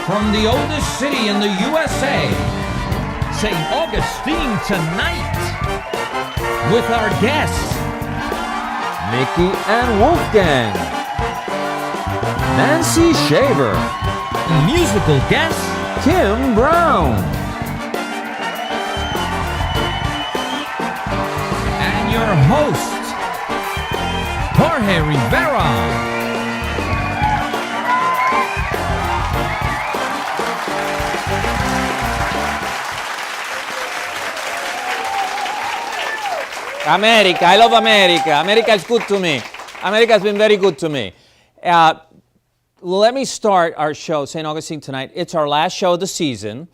from the oldest city in the USA, St. Augustine tonight, with our guests, Miki and Wolfgang, Nancy Shaver, musical guest, Kim Brown, and your host, Jorge Rivera. America, I love America. America is good to me. America has been very good to me. Let me start our show, St. Augustine Tonight. It's our last show of the season.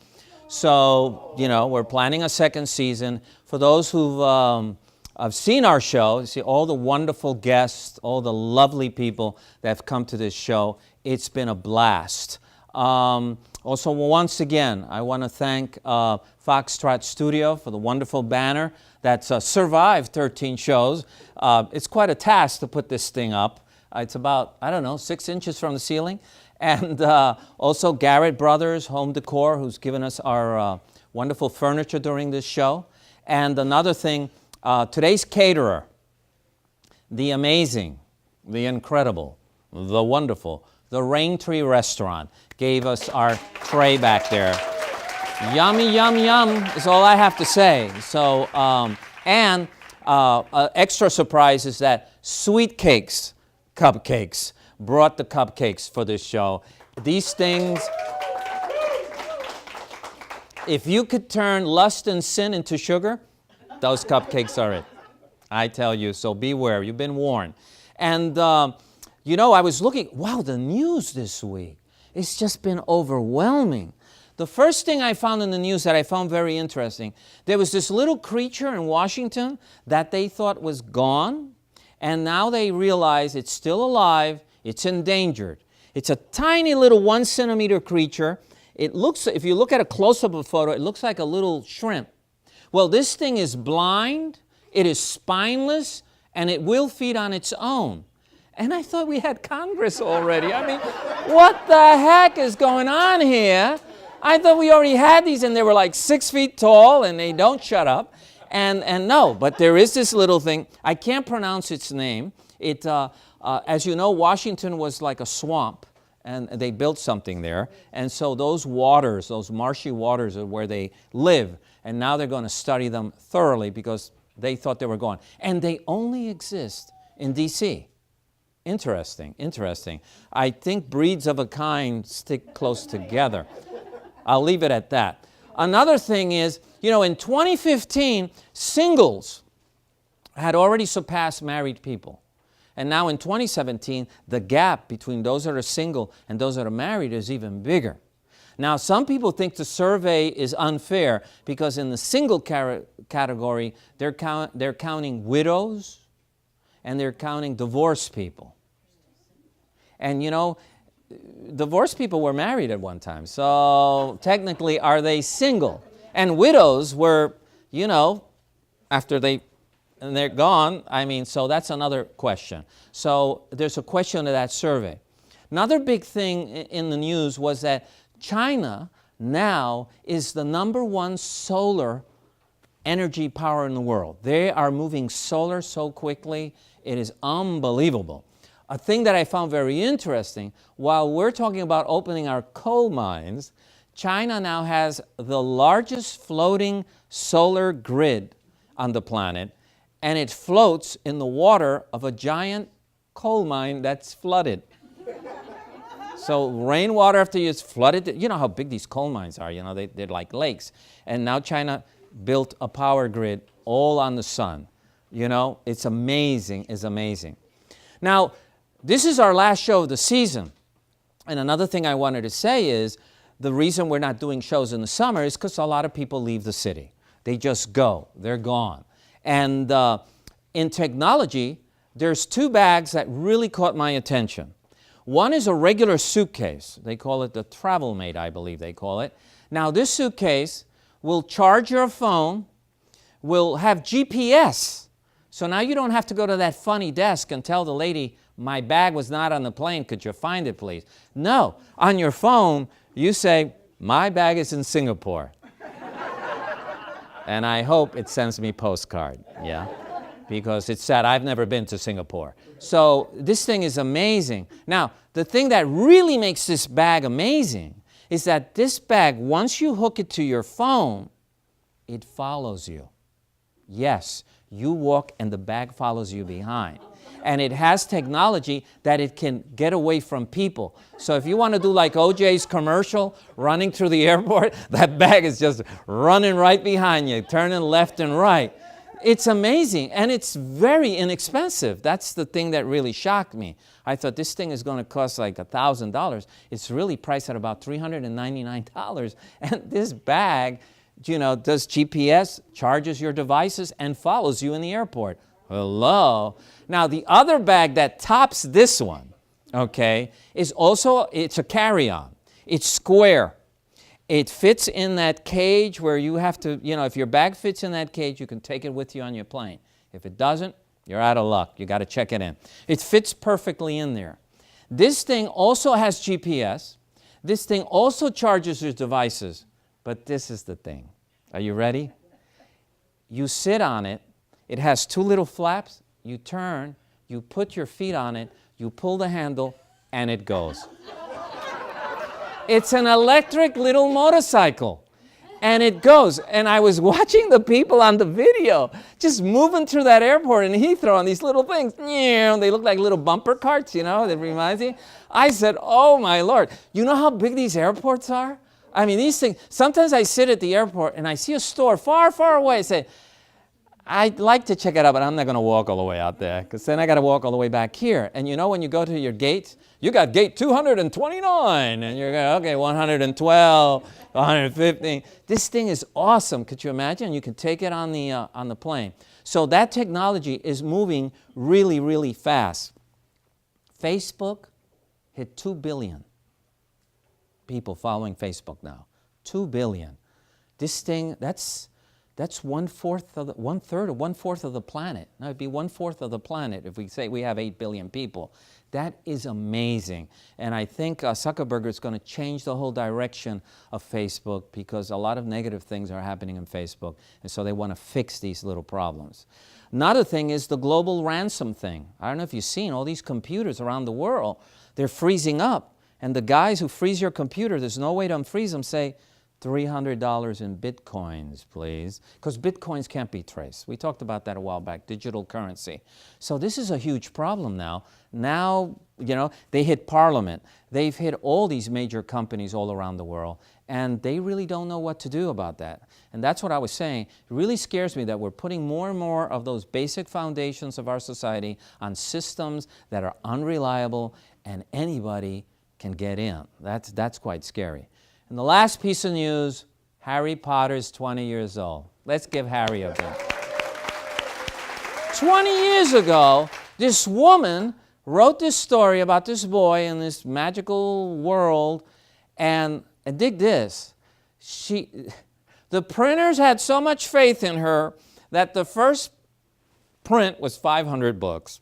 So, we're planning a second season. For those who've have seen our show, see all the wonderful guests, all the lovely people that have come to this show. It's been a blast. Also, once again, I want to thank Foxtrot Studio for the wonderful banner that's survived 13 shows. It's quite a task to put this thing up. It's about, 6 inches from the ceiling. And also Garrett Brothers Home Decor, who's given us our wonderful furniture during this show. And another thing, today's caterer, the amazing, the incredible, the wonderful, the Raintree Restaurant, gave us our tray back there. Yummy, yum, yum is all I have to say. So, extra surprise is that Sweet Cakes Cupcakes brought the cupcakes for this show. These things, if you could turn lust and sin into sugar, those cupcakes are it. I tell you, so beware. You've been warned. And, I was looking, the news this week. It's just been overwhelming. The first thing I found in the news that I found very interesting, there was this little creature in Washington that they thought was gone, and now they realize it's still alive, it's endangered. It's a tiny little 1 centimeter creature. It looks, if you look at a close-up of photo, it looks like a little shrimp. Well, this thing is blind, it is spineless, and it will feed on its own. And I thought we had Congress already. What the heck is going on here? I thought we already had these, and they were like 6 feet tall, and they don't shut up. And no, but there is this little thing. I can't pronounce its name. As you know, Washington was like a swamp, and they built something there. And so those waters, those marshy waters are where they live. And now they're going to study them thoroughly because they thought they were gone. And they only exist in D.C. Interesting. I think breeds of a kind stick close together. I'll leave it at that. Another thing is, in 2015, singles had already surpassed married people. And now in 2017, the gap between those that are single and those that are married is even bigger. Now, some people think the survey is unfair because in the single category, they're counting widows and they're counting divorced people. And divorced people were married at one time, so technically, are they single? And widows were, after they're gone, so that's another question. So there's a question to that survey. Another big thing in the news was that China now is the #1 solar energy power in the world. They are moving solar so quickly, it is unbelievable. A thing that I found very interesting, while we're talking about opening our coal mines, China now has the largest floating solar grid on the planet, and it floats in the water of a giant coal mine that's flooded. So rainwater after it's flooded, you know how big these coal mines are, they're like lakes. And now China built a power grid all on the sun. It's amazing, it's amazing. Now, this is our last show of the season. And another thing I wanted to say is the reason we're not doing shows in the summer is because a lot of people leave the city. They just go. They're gone. And in technology, there's 2 bags that really caught my attention. One is a regular suitcase. They call it the Travel Mate, I believe they call it. Now, this suitcase will charge your phone, will have GPS. So now you don't have to go to that funny desk and tell the lady, my bag was not on the plane, could you find it, please? No, on your phone, you say, my bag is in Singapore. And I hope it sends me postcard, yeah? Because it's sad, I've never been to Singapore. So this thing is amazing. Now, the thing that really makes this bag amazing is that this bag, once you hook it to your phone, it follows you. Yes, you walk and the bag follows you behind. And it has technology that it can get away from people. So if you want to do like OJ's commercial, running through the airport, that bag is just running right behind you, turning left and right. It's amazing, and it's very inexpensive. That's the thing that really shocked me. I thought this thing is going to cost like $1,000. It's really priced at about $399. And this bag, you know, does GPS, charges your devices, and follows you in the airport. Hello. Now, the other bag that tops this one, okay, is also, it's a carry-on. It's square. It fits in that cage where you have to, you know, if your bag fits in that cage, you can take it with you on your plane. If it doesn't, you're out of luck. You got to check it in. It fits perfectly in there. This thing also has GPS. This thing also charges your devices. But this is the thing. Are you ready? You sit on it. It has two little flaps. You turn, you put your feet on it, you pull the handle, and it goes. It's an electric little motorcycle, and it goes. And I was watching the people on the video just moving through that airport in Heathrow on these little things. They look like little bumper carts, you know, that reminds me. I said, oh my Lord, you know how big these airports are? I mean, these things, sometimes I sit at the airport and I see a store far, far away. I say, I'd like to check it out, but I'm not going to walk all the way out there, because then I got to walk all the way back here. And you know, when you go to your gates, you got gate 229, and you're going, okay, 112, 115. This thing is awesome. Could you imagine? You can take it on the plane. So that technology is moving really, really fast. Facebook hit 2 billion people following Facebook now. 2 billion. This thing, that's one-fourth of the planet. Now, it'd be 1/4 of the planet if we say we have 8 billion people. That is amazing. And I think Zuckerberg is going to change the whole direction of Facebook, because a lot of negative things are happening in Facebook. And so they want to fix these little problems. Another thing is the global ransom thing. I don't know if you've seen all these computers around the world. They're freezing up. And the guys who freeze your computer, there's no way to unfreeze them, say, $300 in bitcoins, please, because bitcoins can't be traced. We talked about that a while back, digital currency. So this is a huge problem now. Now, you know, they hit Parliament. They've hit all these major companies all around the world, and they really don't know what to do about that. And that's what I was saying. It really scares me that we're putting more and more of those basic foundations of our society on systems that are unreliable, and anybody can get in. That's quite scary. And the last piece of news, Harry Potter's 20 years old. Let's give Harry a bit. 20 years ago, this woman wrote this story about this boy in this magical world, and dig this. The printers had so much faith in her that the first print was 500 books.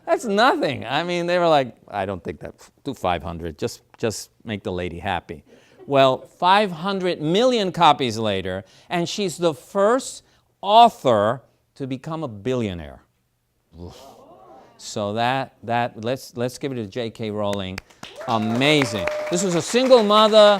That's nothing. I mean, they were like, I don't think that, do 500, just make the lady happy. Well, 500 million copies later, and she's the first author to become a billionaire. Oof. So let's give it to J.K. Rowling. Amazing. This was a single mother,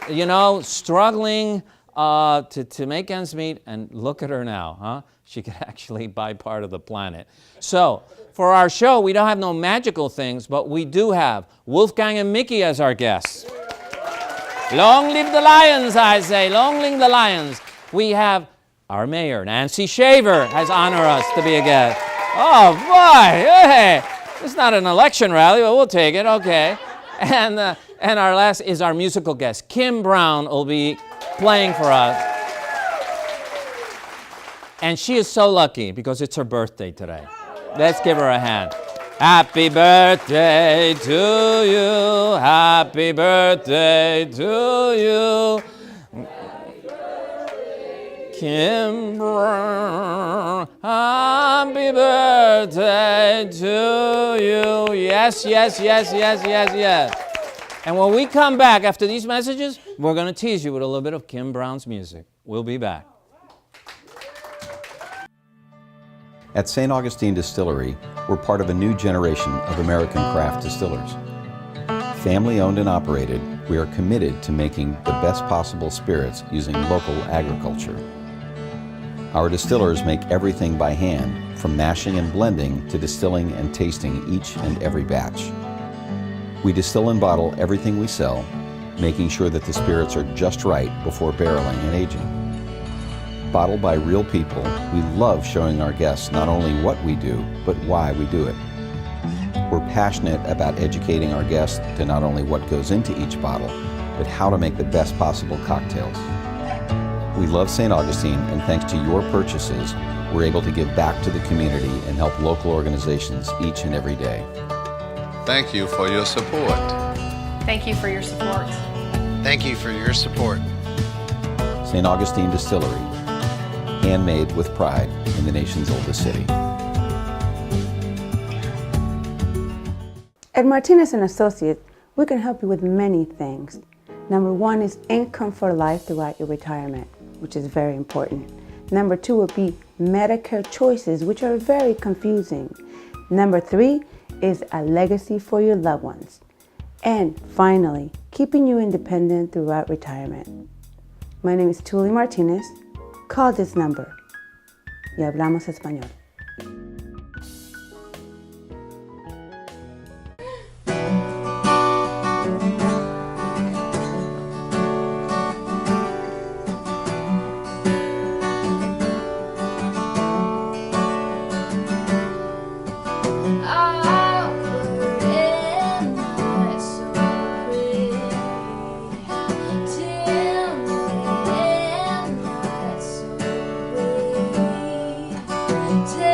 you know, struggling to make ends meet, and look at her now, huh? She could actually buy part of the planet. So, for our show, we don't have no magical things, but we do have Wolfgang and Miki as our guests. Long live the lions, I say. Long live the lions. We have our mayor, Nancy Shaver, has honored us to be a guest. Oh, boy. Hey. It's not an election rally, but we'll take it. Okay. And our last is our musical guest. Kim Brown will be playing for us. And she is so lucky because it's her birthday today. Let's give her a hand. Happy birthday to you. Happy birthday to you. Kimbra, happy birthday to you. Yes, yes, yes, yes, yes, yes. And when we come back after these messages, we're going to tease you with a little bit of Kim Brown's music. We'll be back. At St. Augustine Distillery, we're part of a new generation of American craft distillers. Family owned and operated, we are committed to making the best possible spirits using local agriculture. Our distillers make everything by hand, from mashing and blending to distilling and tasting each and every batch. We distill and bottle everything we sell, making sure that the spirits are just right before barreling and aging. Bottled by real people, we love showing our guests not only what we do, but why we do it. We're passionate about educating our guests to not only what goes into each bottle, but how to make the best possible cocktails. We love St. Augustine, and thanks to your purchases, we're able to give back to the community and help local organizations each and every day. Thank you for your support. Thank you for your support. Thank you for your support. St. Augustine Distillery, handmade with pride in the nation's oldest city. At Martinez & Associates, we can help you with many things. Number one is income for life throughout your retirement, which is very important. Number two would be Medicare choices, which are very confusing. Number three is a legacy for your loved ones. And finally, keeping you independent throughout retirement. My name is Tuli Martinez. Call this number y hablamos español. Tell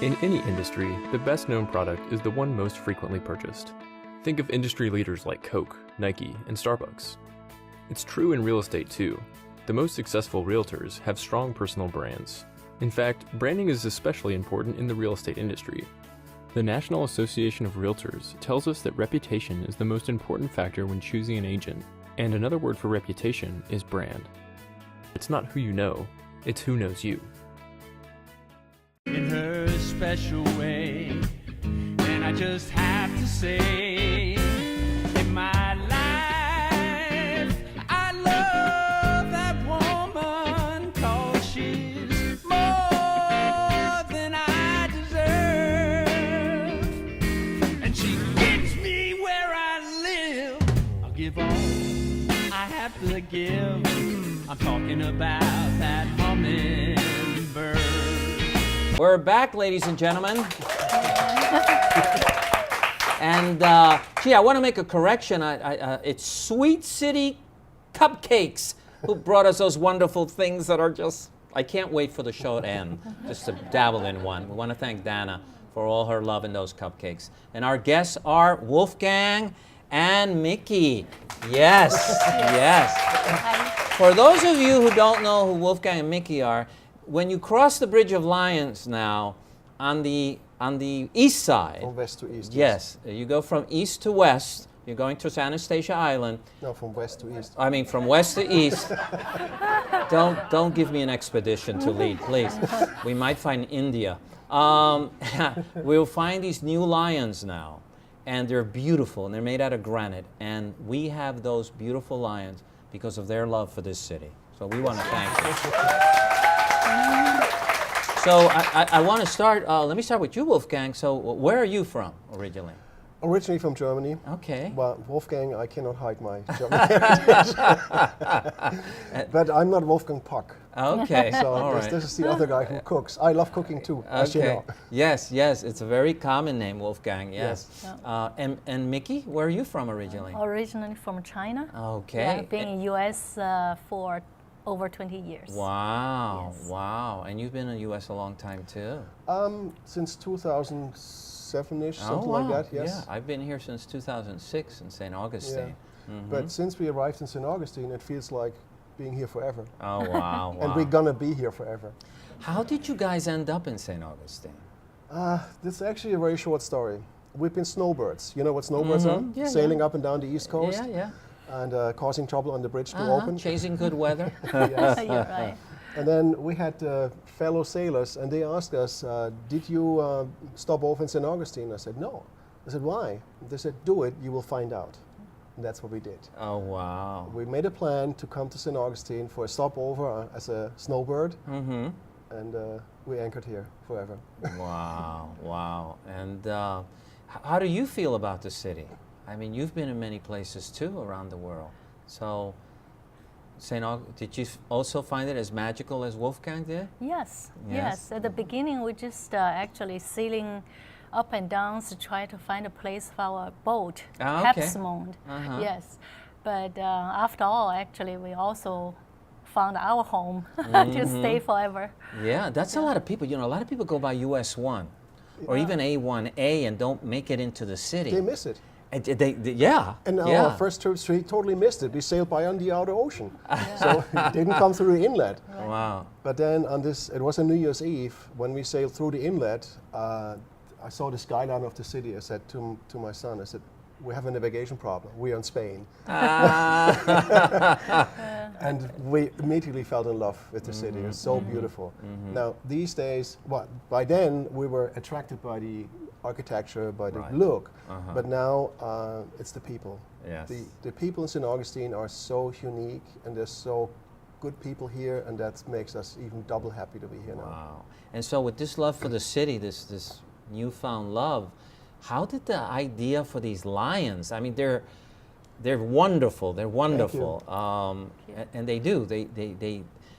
In any industry, the best known product is the one most frequently purchased. Think of industry leaders like Coke, Nike, and Starbucks. It's true in real estate too. The most successful realtors have strong personal brands. In fact, branding is especially important in the real estate industry. The National Association of Realtors tells us that reputation is the most important factor when choosing an agent, and another word for reputation is brand. It's not who you know, it's who knows you. In her special way, and I just have to say, in my life, I love that woman, 'cause she's more than I deserve, and she gets me where I live. I'll give all I have to give. I'm talking about that hummingbird. We're back, ladies and gentlemen. And gee, I want to make a correction. It's Sweet City Cupcakes who brought us those wonderful things that are just, I can't wait for the show to end, just to dabble in one. We want to thank Dana for all her love in those cupcakes. And our guests are Wolfgang and Miki. Yes, yes. For those of you who don't know who Wolfgang and Miki are, when you cross the Bridge of Lions now, on the east side. From west to east. Yes, you go from east to west. You're going to San Anastasia Island. No, from west to east. I mean, from west to east. Don't give me an expedition to lead, please. We might find India. We'll find these new lions now, and they're beautiful, and they're made out of granite. And we have those beautiful lions because of their love for this city. So we want to thank you. So I want to start, let me start with you, Wolfgang. So where are you from originally? Originally from Germany. Okay. But Wolfgang, I cannot hide my German heritage. But I'm not Wolfgang Puck. Okay. So all right. this is the other guy who cooks. I love cooking too, as you know. Yes, yes. It's a very common name, Wolfgang, yes. Yes. And Miki, where are you from originally? Originally from China. Okay. Yeah, I've been in U.S. For over 20 years. Wow, Yes. wow. And you've been in the U.S. a long time too? Since 2007-ish, Oh, something wow. like that, yes. Yeah, I've been here since 2006 in St. Augustine. But since we arrived in St. Augustine, it feels like being here forever. Oh, wow, wow. And we're gonna be here forever. How did you guys end up in St. Augustine? This is actually a very short story. We've been snowbirds. You know what snowbirds are? Yeah, Sailing up and down the East Coast. Yeah, yeah. And causing trouble on the bridge to open. Chasing good weather. Yes. You're right. And then we had fellow sailors, and they asked us, did you stop off in St. Augustine? I said, no. I said, why? They said, do it, you will find out. And that's what we did. Oh, wow. We made a plan to come to St. Augustine for a stopover as a snowbird, and we anchored here forever. Wow, wow. And how do you feel about the city? I mean, you've been in many places too around the world. So, did you also find it as magical as Wolfgang did? Yes, Yes. yes. At the beginning, we just actually sailing up and down to try to find a place for our boat, Ah, okay. Hapsmond. Yes, but after all, actually, we also found our home to stay forever. Yeah, that's a lot of people. You know, a lot of people go by US 1 or even A1A and don't make it into the city. They miss it. Yeah. And yeah. our first trip, we totally missed it. We sailed by on the outer ocean. So it didn't come through the inlet. Wow. But then on this, it was on New Year's Eve, when we sailed through the inlet, I saw the skyline of the city. I said to my son, I said, we have a navigation problem. We're in Spain. And we immediately fell in love with the city. It's so beautiful. Now, these days, by then, we were attracted by the architecture, by the look. But now, it's the people. Yes. The people in St. Augustine are so unique, and there's so good people here, and that makes us even double happy to be here now. Wow. And so with this love for the city, this newfound love, how did the idea for these lions, I mean, they're wonderful, they're wonderful. And they do,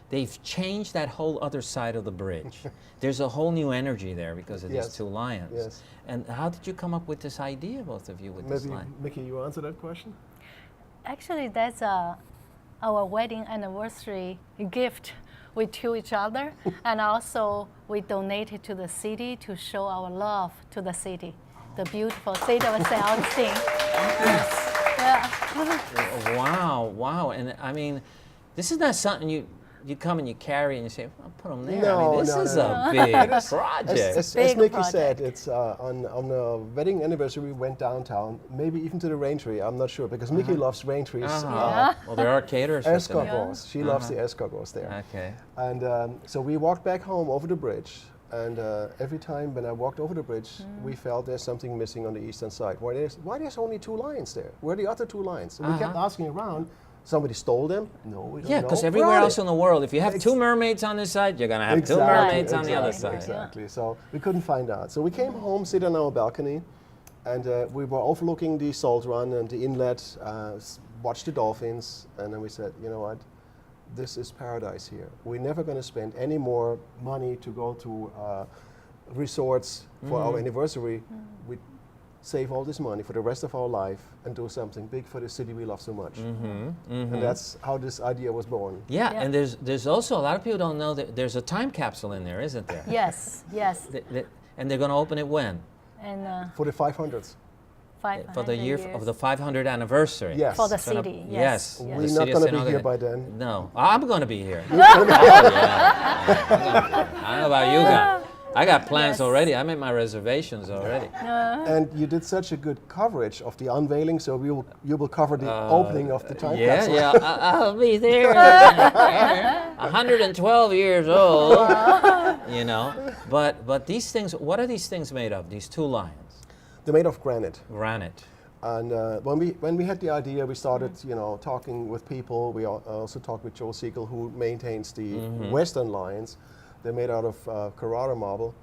they've changed that whole other side of the bridge. There's a whole new energy there because of these two lions. Yes. And how did you come up with this idea, both of you, with this Maybe, lion? Miki, you answer that question? Actually, that's our wedding anniversary gift to each other, and also we donated to the city to show our love to the city, the beautiful city of St. Augustine. Yes. Yeah. Wow. And I mean, this is not something you come and you carry and you say, I'll put them there. No, I mean, this no, is no, a big project. As Big Miki project. said, it's on a wedding anniversary. We went downtown, maybe even to the rain tree. I'm not sure because Miki loves rain trees. Well, there are caterers for them. Escargots. She loves the escargots there. Okay. And so we walked back home over the bridge. And every time when I walked over the bridge, we felt there's something missing on the eastern side. Why there's only 2 lions there? Where are the other 2 lions? So we kept asking around. Somebody stole them? No, we don't know. Yeah, because Where everywhere are else they? in the world, if you have 2 mermaids on this side, you're going to have 2 mermaids on the other side. Exactly. So we couldn't find out. So we came home, sit on our balcony, and we were overlooking the salt run and the inlet, watched the dolphins, and then we said, you know what? This is paradise here. We're never going to spend any more money to go to resorts for our anniversary. We save all this money for the rest of our life and do something big for the city we love so much. And that's how this idea was born. Yeah, and there's also, a lot of people don't know that there's a time capsule in there, isn't there? Yes. And they're going to open it when? And For the 500s. 500 For the year years. of the 500th anniversary. Yes. For the It's gonna- city, Yes. yes. The We're not city of going St. to be here Augustine. by then. No, I'm going to be here. Oh, yeah. I don't know about you guys. I got plans already. I made my reservations already. And you did such a good coverage of the unveiling, so you will cover the opening of the time capsule. Yeah, I'll be there. 112 years old, you know. But these things, what are these things made of? These 2 lions? They're made of granite. Granite. And when we had the idea, we started, talking with people. We also talked with Joe Siegel, who maintains the Western lions. They're made out of Carrara marble.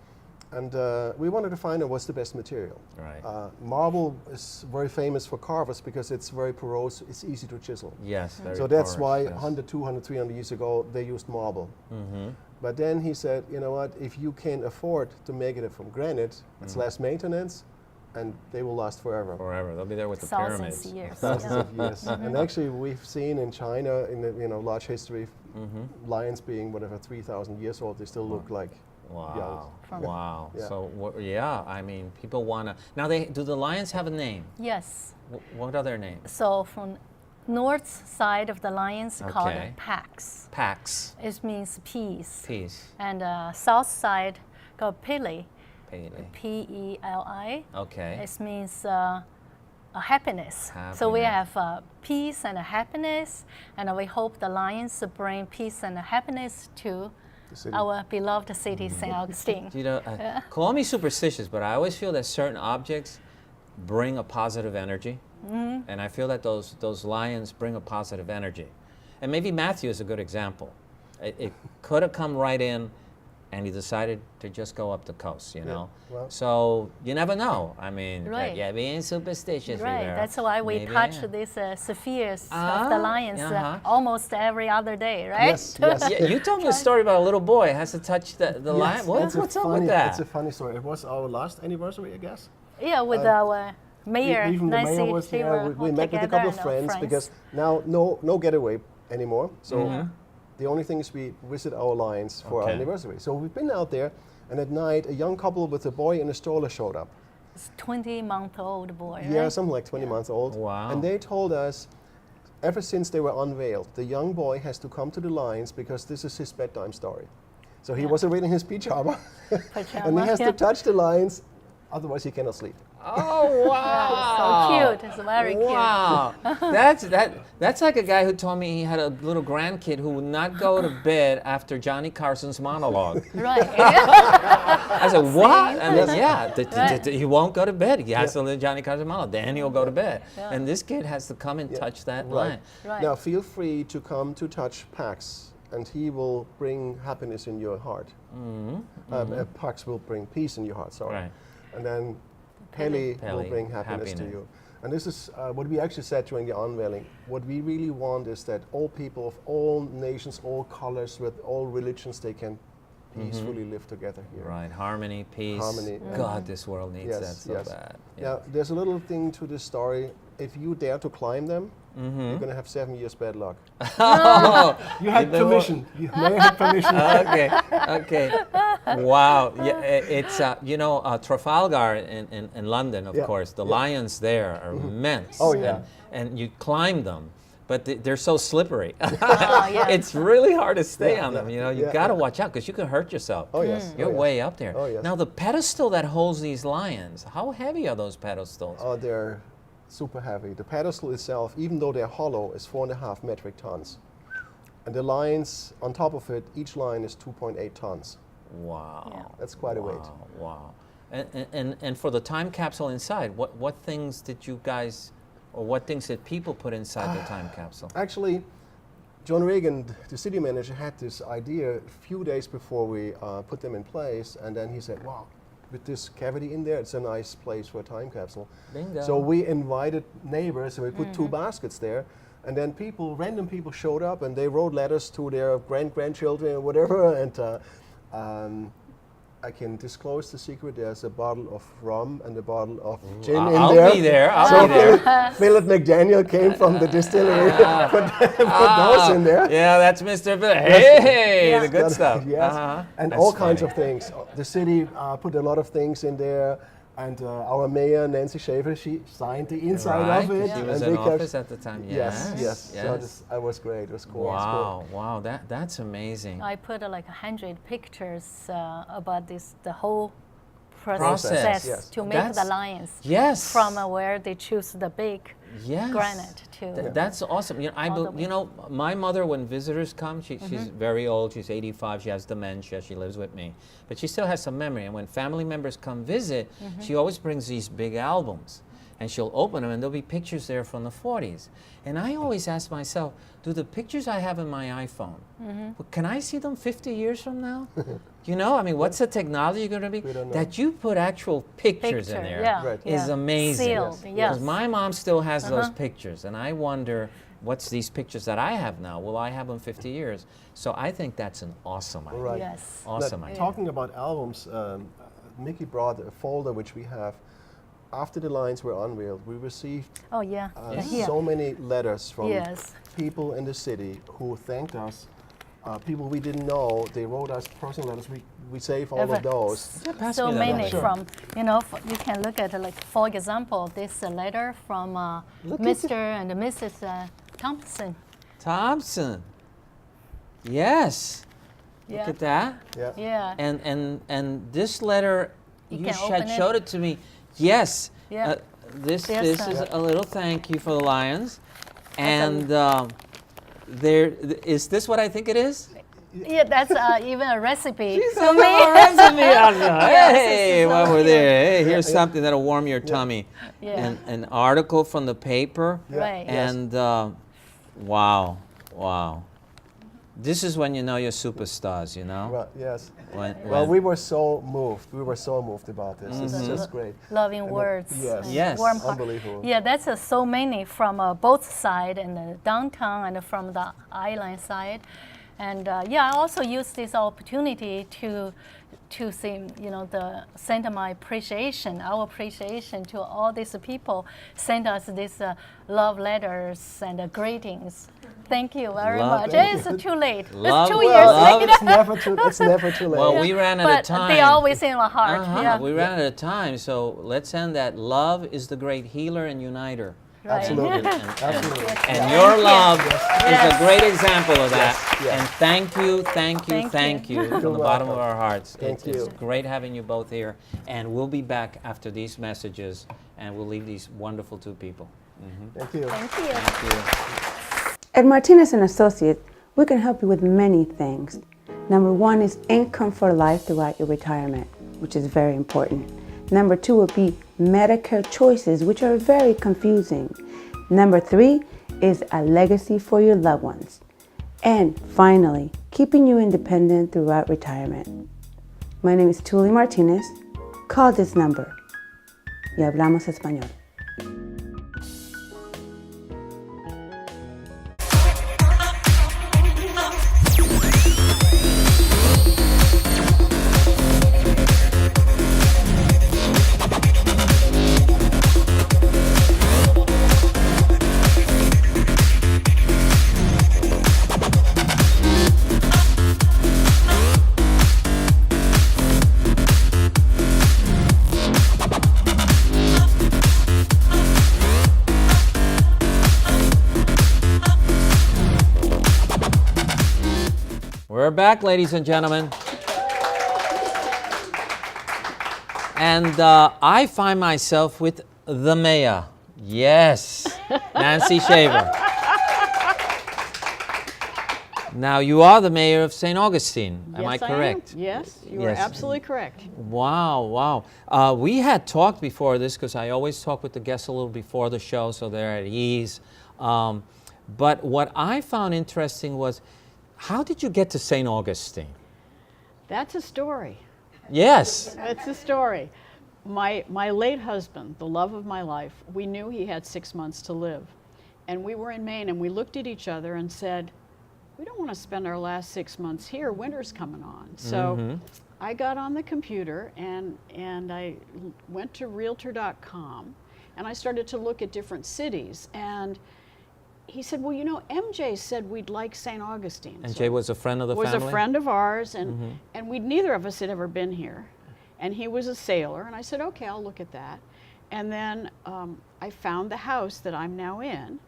And we wanted to find out what's the best material. Right. Marble is very famous for carvers because it's very porous, it's easy to chisel. Yes, very So that's porous, why yes. 100, 200, 300 years ago, they used marble. But then he said, you know what, if you can afford to make it from granite, it's less maintenance, and they will last forever. Forever. They'll be there with the thousands pyramids. of years. Thousands of years. And actually, we've seen in China, in the large history, lions being whatever 3,000 years old, they still look like Wow. young. Wow. Yeah. So, I mean, people want to. Now, do the lions have a name? Yes. What are their names? So from north side of the lions called Okay. Pax. Pax. It means peace. Peace. And south side called Pili. Pele. P-E-L-I. Okay. It means happiness. So we Happiness. have peace and happiness, and we hope the lions bring peace and happiness to city. our beloved city, St. Augustine. You know, call me superstitious, but I always feel that certain objects bring a positive energy, and I feel that those lions bring a positive energy. And maybe Matthew is a good example. It could have come right in, and he decided to just go up the coast, you know. well. So you never know. I mean, Right. yeah, being superstitious. Right, Rivera. that's why we Maybe, touch yeah. these spheres of the lions uh-huh. almost every other day, right? Yes, yes. Yeah, you told me a story about a little boy has to touch the lion. What's up with that? It's a funny story. It was our last anniversary, I guess. Yeah, with our mayor, Even the Nancy, mayor was they there. were We all met with a together couple of and friends because now no getaway anymore. So the only thing is we visit our lions for our Okay. anniversary. So we've been out there, and at night a young couple with a boy in a stroller showed up. It's 20-month-old boy, right? Yeah, something like 20 months old. Wow. And they told us, ever since they were unveiled, the young boy has to come to the lions because this is his bedtime story. So he was already in his pyjama, and he has to touch the lions, otherwise he cannot sleep. Oh wow! So cute. It's very cute. Wow, that's like a guy who told me he had a little grandkid who would not go to bed after Johnny Carson's monologue. Right. I said, what? I mean, yeah, Right. he won't go to bed. He has to listen to Johnny Carson's monologue. Then he'll go to bed. And this kid has to come and touch that line. Right. Now feel free to come to touch Pax, and he will bring happiness in your heart. Pax will bring peace in your heart, sorry. Right. And then Pele will Pele, bring happiness to happiness. you. And this is what we actually said during the unveiling. What we really want is that all people of all nations, all colors, with all religions, they can peacefully live together here. Right, harmony, peace. Harmony. God, this world needs Yes, that so yes. bad. Now, there's a little thing to this story. If you dare to climb them, you're going to have 7 years bad luck. Oh, You had permission. You may have permission. okay, okay. Wow. Yeah, it's Trafalgar in London, of course. The lions there are immense. Oh, yeah. And you climb them, but they're so slippery. yes. It's really hard to stay on them. yeah, You got to watch out because you can hurt yourself. Oh, yes. You're Oh, yes. way up there. Oh, yes. Now the pedestal that holds these lions, how heavy are those pedestals? Oh, they're super heavy. The pedestal itself, even though they're hollow, is 4.5 metric tons. And the lines on top of it, each line is 2.8 tons. Wow. That's quite a weight. Wow. And for the time capsule inside, what things did you guys, or what things did people put inside the time capsule? Actually, John Reagan, the city manager, had this idea a few days before we put them in place, and then he said, wow, with this cavity in there, it's a nice place for a time capsule. Bingo. So we invited neighbors, and we put 2 baskets there, and then random people showed up, and they wrote letters to their grandchildren or whatever, and I can disclose the secret. There's a bottle of rum and a bottle of gin in I'll there. be there. I'll be there. Philip McDaniel came from the distillery. put those in there. Yeah, that's Mr. Bill. Hey, the good But, stuff. yes, and That's all kinds funny. of things. The city put a lot of things in there, and our mayor, Nancy Schaefer, she signed the inside Right. of it. She was and in we kept- office at the time. Yes, yes. So yes. I was great. It was cool. It was Wow, wow, that's amazing. I put like 100 pictures about the whole Process, yes. to make That's- the lions. Yes. From where they choose the big Yes. granite to. That's awesome. All the way. My mother, when visitors come, she's very old. She's 85. She has dementia. She lives with me, but she still has some memory. And when family members come visit, she always brings these big albums, and she'll open them, and there'll be pictures there from the 40s. And I always ask myself, do the pictures I have in my iPhone, can I see them 50 years from now? What's the technology going to be? We don't know. That you put actual pictures in there Yeah, Right. is yeah. amazing. Sealed, Yes. yes. Because my mom still has those pictures, and I wonder what's these pictures that I have now? Will I have them 50 years? So I think that's an awesome idea. Right. Yes. Awesome Now, idea. talking about albums, Miki brought a folder which we have. After the lines were unveiled, we received Oh yeah. Here. so many letters from Yes. people in the city who thanked us. People we didn't know, they wrote us personal letters. We save all of those. pass So me that many letter. from, you can look at, like, for example, this letter from Mr. and Mrs. Thompson. Thompson. Yes. Yeah. Look at that. Yeah. Yeah. And this letter, You you can had open it. showed it to me. Yes. Yeah. This There's is a- a little thank you for the lions. And is this what I think it is? Yeah, that's even a recipe. So hey, it's while so we're there, hey, here's something that'll warm your tummy. Yeah. An article from the paper. Right. And wow. This is when you know you're superstars, Well, yes. When- We were so moved. We were so moved about this. It's just great. Loving And words. yes. and Yes. Warm heart. Unbelievable. Yeah, that's so many from both sides, and the downtown and from the island side. And I also use this opportunity to see, send my appreciation, our appreciation to all these people send us these love letters and greetings. Thank you very much. Thank It's too late. Love- It's 2 well, years love- later. It's never too late. Well, we ran out But of time. they always in my heart. Yeah. We ran out of time, so let's end that. Love is the great healer and uniter. Right. Absolutely. And Yeah. your Thank you. love is a Yes. great example of that. yes. And thank you Thank you. from the bottom of our hearts. Thank It's you. great having you both here. And we'll be back after these messages, and we'll leave these wonderful 2 people. Thank you. Thank you. Thank you. At Martinez & Associates, we can help you with many things. Number 1 is income for life throughout your retirement, which is very important. Number 2 would be Medicare choices, which are very confusing. Number 3 is a legacy for your loved ones. And finally, keeping you independent throughout retirement. My name is Tuli Martinez. Call this number y hablamos español. back, ladies and gentlemen. And I find myself with the mayor. Yes, Nancy Shaver. Now, you are the mayor of St. Augustine. Am I correct? Yes, you are absolutely correct. Wow, wow. We had talked before this, because I always talk with the guests a little before the show so they're at ease. But what I found interesting was, how did you get to St. Augustine? That's a story. Yes. That's a story. My late husband, the love of my life, we knew he had 6 months to live. And we were in Maine, and we looked at each other and said, we don't want to spend our last 6 months here. Winter's coming on. So I got on the computer, and I went to Realtor.com, and I started to look at different cities. And he said, well, you know, MJ said we'd like St. Augustine. And Jay was a friend of the family? Was a friend of ours, and neither of us had ever been here. And he was a sailor, and I said, okay, I'll look at that. And then I found the house that I'm now in,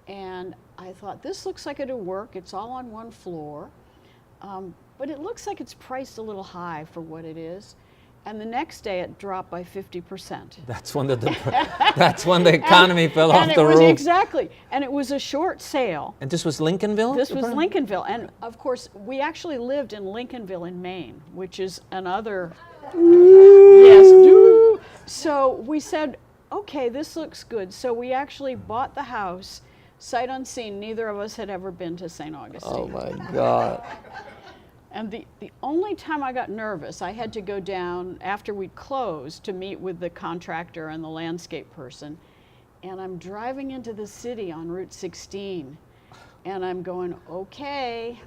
and I thought, this looks like it'll work. It's all on one floor, but it looks like it's priced a little high for what it is. And the next day, it dropped by 50%. That's when that's when the economy fell off the roof. Exactly. And it was a short sale. And this was Lincolnville? This was Lincolnville. And of course, we actually lived in Lincolnville in Maine, which is another. Yes. So we said, okay, this looks good. So we actually bought the house, sight unseen. Neither of us had ever been to St. Augustine. Oh my God. And the only time I got nervous, I had to go down after we'd closed to meet with the contractor and the landscape person. And I'm driving into the city on Route 16. And I'm going, okay,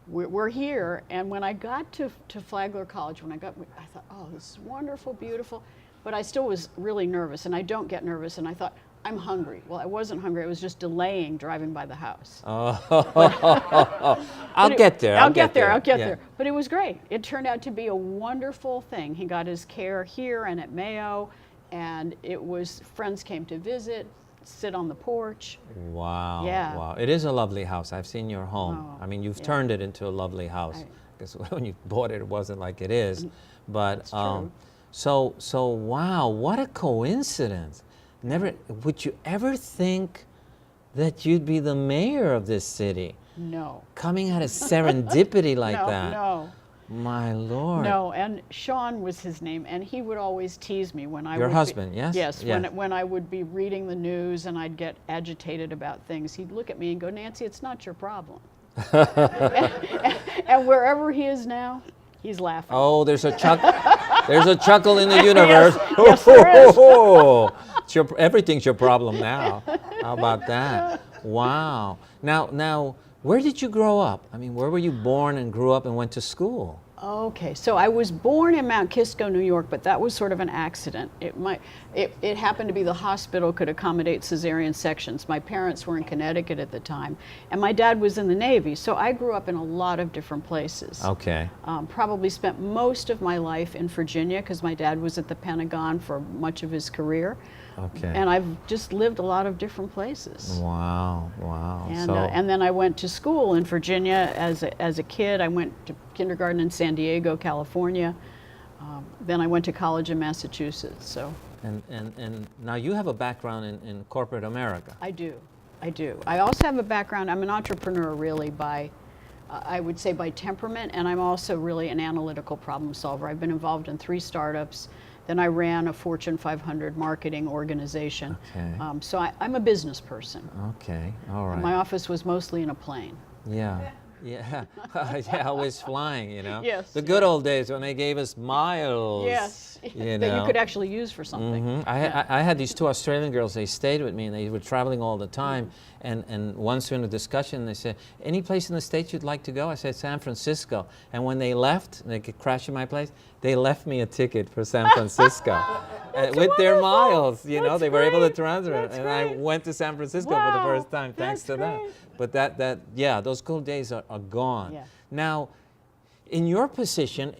we're here. And when I got to Flagler College, I thought, oh, this is wonderful, beautiful. But I still was really nervous, and I don't get nervous. And I thought, I'm hungry. Well, I wasn't hungry. I was just delaying driving by the house. Oh, I'll get there. I'll get there. But it was great. It turned out to be a wonderful thing. He got his care here and at Mayo, and it was, friends came to visit, sit on the porch. Wow. Yeah. Wow. It is a lovely house. I've seen your home. Oh, I mean, you've turned it into a lovely house. Because when you bought it, it wasn't like it is. But true. So wow, what a coincidence. Never would you ever think that you'd be the mayor of this city? No. Coming out of serendipity like that. No. My Lord. No, and Sean was his name, and he would always tease me when I Your husband, yes? Yes, when I would be reading the news and I'd get agitated about things, he'd look at me and go, Nancy, it's not your problem. and wherever he is now, he's laughing. Oh, there's a chuckle in the universe. Yes, there is. Everything's your problem now. How about that? Wow. Now, where did you grow up? I mean, where were you born and grew up and went to school? Okay, so I was born in Mount Kisco, New York, but that was sort of an accident. It happened to be the hospital could accommodate cesarean sections. My parents were in Connecticut at the time, and my dad was in the Navy, so I grew up in a lot of different places. Okay. Probably spent most of my life in Virginia because my dad was at the Pentagon for much of his career. Okay. And I've just lived a lot of different places. Wow. And then I went to school in Virginia as a kid. I went to kindergarten in San Diego, California. Then I went to college in Massachusetts. So. And now you have a background in corporate America. I do. I also have a background. I'm an entrepreneur, really, I would say by temperament, and I'm also really an analytical problem solver. I've been involved in 3 startups. Then I ran a Fortune 500 marketing organization. Okay. So I'm a business person. Okay, all right. My office was mostly in a plane. Yeah. Yeah, I was flying, you know. Yes. The good old days when they gave us miles. Yes. You that know. you could actually use for something. I had these 2 Australian girls. They stayed with me, and they were traveling all the time. And once in a discussion, they said, "Any place in the States you'd like to go?" I said, "San Francisco." And when they left, they could crash in my place. They left me a ticket for San Francisco. With their miles, you know, they were able to transfer it. And I went to San Francisco for the first time, thanks to them. But yeah, those cool days are gone. Yeah. Now, in your position,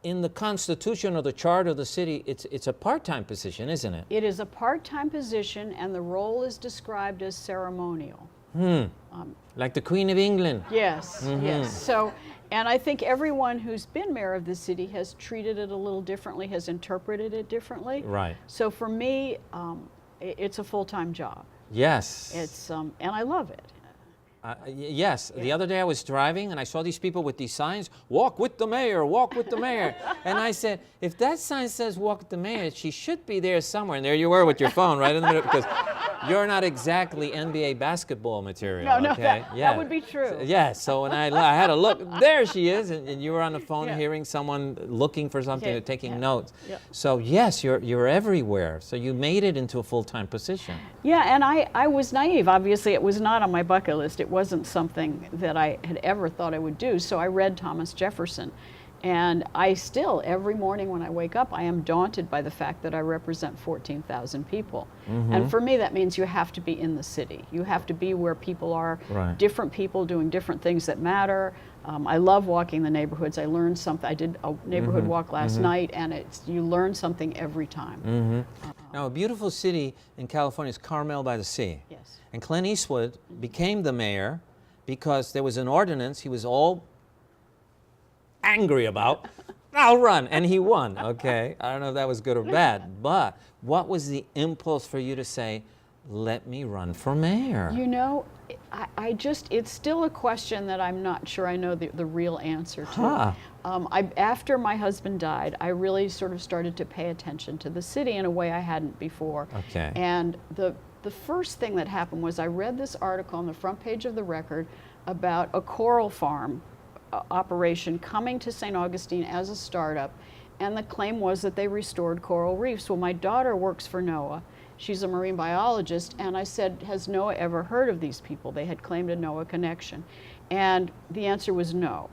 in the Constitution or the Charter of the city, it's a part-time position, isn't it? It is a part-time position, and the role is described as ceremonial. Like the Queen of England. Yes, yes. So, and I think everyone who's been mayor of the city has treated it a little differently, has interpreted it differently. Right. So for me, it's a full-time job. Yes. It's and I love it. Yes. The other day I was driving and I saw these people with these signs, walk with the mayor, walk with the mayor. And I said, if that sign says walk with the mayor, she should be there somewhere. And there you were with your phone right in the middle, because you're not exactly NBA basketball material. No, okay? that would be true. So, yes. So when I had to look, there she is, and you were on the phone hearing someone looking for something or taking notes. Yeah. So yes, you're everywhere. So you made it into a full-time position. Yeah, and I was naive. Obviously, it was not on my bucket list. It wasn't something that I had ever thought I would do. So I read Thomas Jefferson. And I still, every morning when I wake up, I am daunted by the fact that I represent 14,000 people. And for me, that means you have to be in the city. You have to be where people are, different people doing different things that matter. I love walking the neighborhoods. I learned something. I did a neighborhood walk last night, and you learn something every time. Now, a beautiful city in California is Carmel by the Sea. Yes. And Clint Eastwood became the mayor because there was an ordinance he was all angry about. I'll run, and he won, okay? I don't know if that was good or bad, but what was the impulse for you to say, let me run for mayor? You know, it's still a question that I'm not sure I know the real answer to. After my husband died, I really sort of started to pay attention to the city in a way I hadn't before. Okay. And the first thing that happened was I read this article on the front page of the Record about a coral farm operation coming to St. Augustine as a startup, and the claim was that they restored coral reefs. Well, my daughter works for NOAA. She's a marine biologist, and I said, has NOAA ever heard of these people? They had claimed a NOAA connection. And the answer was no.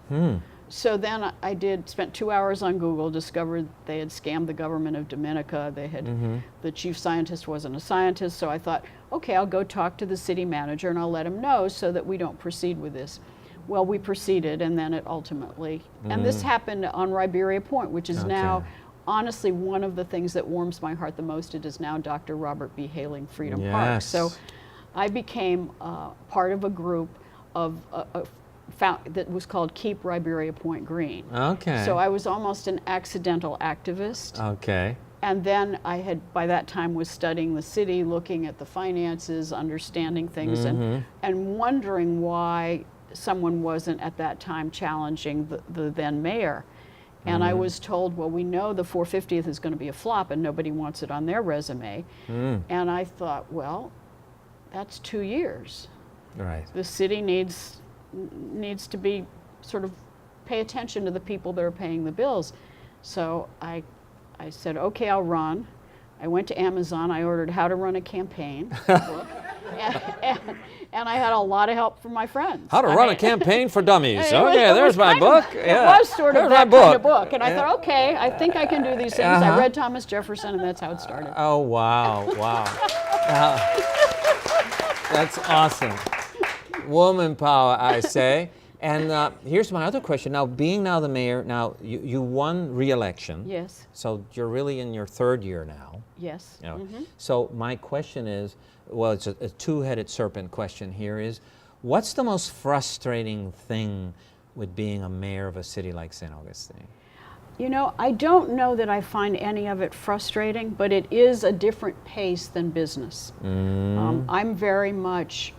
So then I spent 2 hours on Google, discovered they had scammed the government of Dominica. They had, the chief scientist wasn't a scientist, so I thought, okay, I'll go talk to the city manager and I'll let him know so that we don't proceed with this. Well, we proceeded, and then it ultimately, and this happened on Riberia Point, which is now, honestly, one of the things that warms my heart the most. It is now Dr. Robert B. Hailing Freedom Park. So I became part of a group of that was called Keep Riberia Point Green. Okay. So I was almost an accidental activist. Okay. And then I had, by that time, was studying the city, looking at the finances, understanding things, and wondering why someone wasn't at that time challenging the then mayor. And I was told, well, we know the 450th is going to be a flop and nobody wants it on their resume. And I thought, well, that's 2 years. Right. The city needs to be sort of pay attention to the people that are paying the bills. So I said, okay, I'll run. I went to Amazon, I ordered How to Run a Campaign. And I had a lot of help from my friends. How to Run a Campaign for Dummies. It was there's my book. It was sort of there's that my kind of book. And I thought, okay, I think I can do these things. I read Thomas Jefferson, and that's how it started. Oh, wow, wow. That's awesome. Woman power, I say. And here's my other question. Now, being now the mayor, now you won re-election. Yes. So you're really in your third year now. Yes. You know. So my question is, well, it's a two-headed serpent question here is, what's the most frustrating thing with being a mayor of a city like St. Augustine? You know, I don't know that I find any of it frustrating, but it is a different pace than business. I'm very much,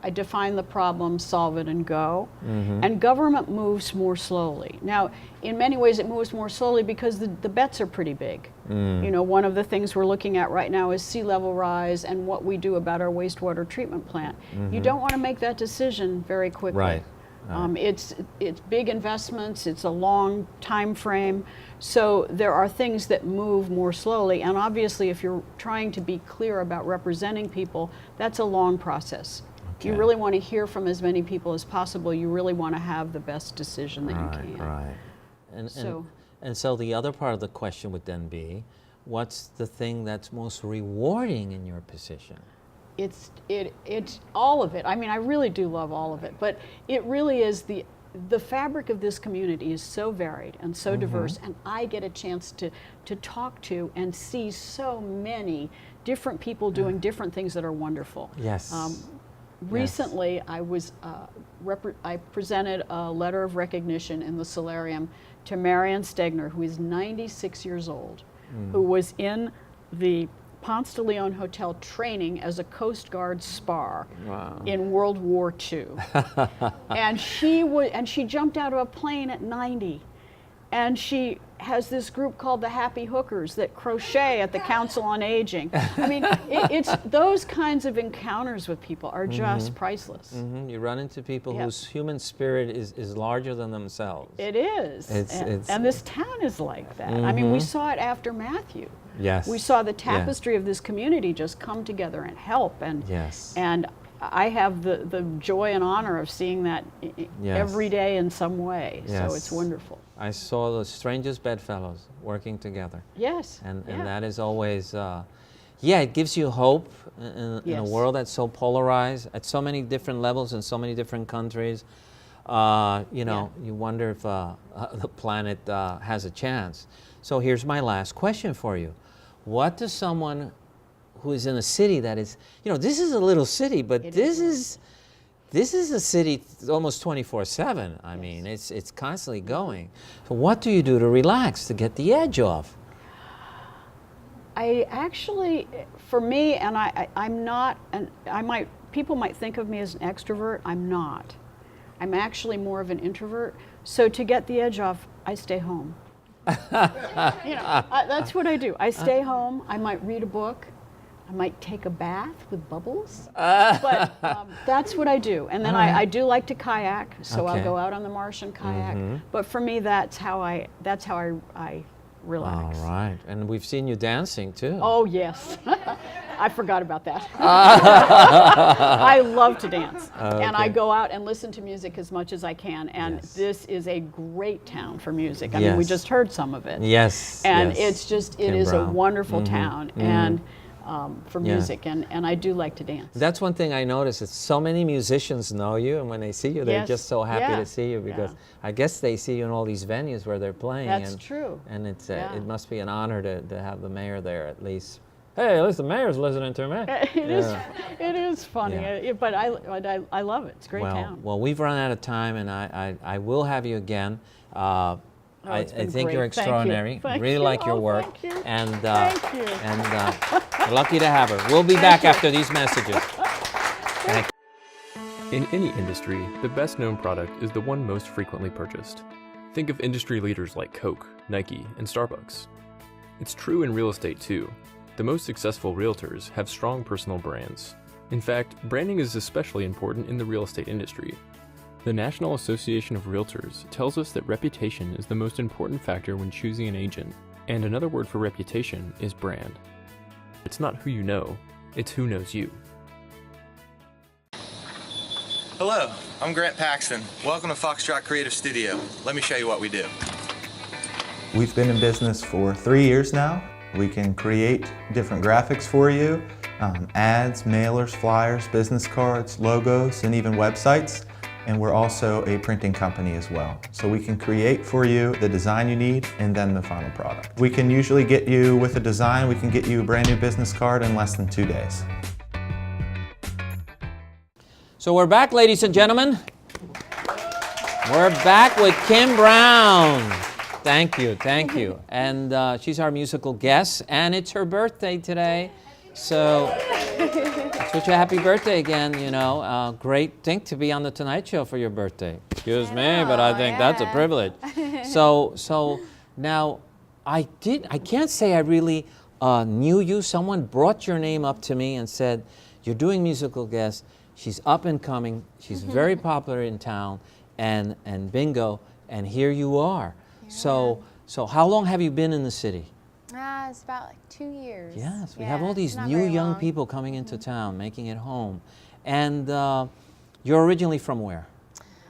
I define the problem, solve it, and go. And government moves more slowly. Now, in many ways, it moves more slowly because the bets are pretty big. You know, one of the things we're looking at right now is sea level rise and what we do about our wastewater treatment plant. You don't want to make that decision very quickly. Right. It's big investments, it's a long time frame, so there are things that move more slowly, and obviously if you're trying to be clear about representing people, that's a long process. You really want to hear from as many people as possible, you really want to have the best decision that you can. Right. And so the other part of the question would then be, what's the thing that's most rewarding in your position? It's all of it. I mean, I really do love all of it, but it really is the fabric of this community is so varied and so diverse, and I get a chance to talk to and see so many different people doing different things that are wonderful. Yes. recently I presented a letter of recognition in the solarium to Marianne Stegner, who is 96 years old, who was in the Ponce de Leon Hotel training as a Coast Guard spar in World War II. And she jumped out of a plane at 90. And she has this group called the Happy Hookers that crochet at the Council on Aging. I mean, it's those kinds of encounters with people are just priceless. You run into people whose human spirit is larger than themselves. It is. And this town is like that. I mean, we saw it after Matthew. Yes. We saw the tapestry of this community just come together and help. And I have the joy and honor of seeing that every day in some way. So it's wonderful. I saw the strangest bedfellows working together. Yes. And that is always, it gives you hope in a world that's so polarized at so many different levels in so many different countries. You wonder if the planet has a chance. So here's my last question for you. What does someone who is in a city that is, this is a little city, but this is a city almost 24/7. I mean, it's constantly going. So what do you do to relax, to get the edge off? I actually, for me, and I'm not, people might think of me as an extrovert. I'm not. I'm actually more of an introvert. So to get the edge off, I stay home. That's what I do. I stay home. I might read a book. I might take a bath with bubbles, but that's what I do. And then I do like to kayak, so I'll go out on the marsh and kayak. But for me, that's how I relax. All right, and we've seen you dancing too. Oh yes, I forgot about that. I love to dance, and I go out and listen to music as much as I can. And this is a great town for music. I mean, we just heard some of it. Yes, and it is a wonderful town, and for music, and I do like to dance. That's one thing I noticed, is so many musicians know you, and when they see you, they're just so happy to see you, because I guess they see you in all these venues where they're playing. That's true. And it's it must be an honor to have the mayor there at least. Hey, at least the mayor's listening to me. It is funny, but I love it. It's a great town. Well, we've run out of time, and I will have you again. I think you're extraordinary. Thank really you. like your work. Thank you. And Thank you. We're lucky to have her. We'll be back after these messages. Thank you. In any industry, the best known product is the one most frequently purchased. Think of industry leaders like Coke, Nike, and Starbucks. It's true in real estate too. The most successful realtors have strong personal brands. In fact, branding is especially important in the real estate industry. The National Association of Realtors tells us that reputation is the most important factor when choosing an agent, and another word for reputation is brand. It's not who you know, it's who knows you. Hello, I'm Grant Paxton. Welcome to Foxtrot Creative Studio. Let me show you what we do. We've been in business for 3 years now. We can create different graphics for you, ads, mailers, flyers, business cards, logos, and even websites. And we're also a printing company as well. So we can create for you the design you need and then the final product. We can usually get you with a design, we can get you a brand new business card in less than 2 days. So we're back, ladies and gentlemen. We're back with Kim Brown. Thank you, thank you. And she's our musical guest, and it's her birthday today. So let's wish you a happy birthday again, great thing to be on the Tonight Show for your birthday. Excuse me, but I think that's a privilege. So now, I can't say I really knew you. Someone brought your name up to me and said, you're doing musical guest. She's up and coming. She's very popular in town, and bingo, and here you are. Yeah. So how long have you been in the city? It's about like 2 years. Yes, we have all these new young people coming into town, making it home. And you're originally from where?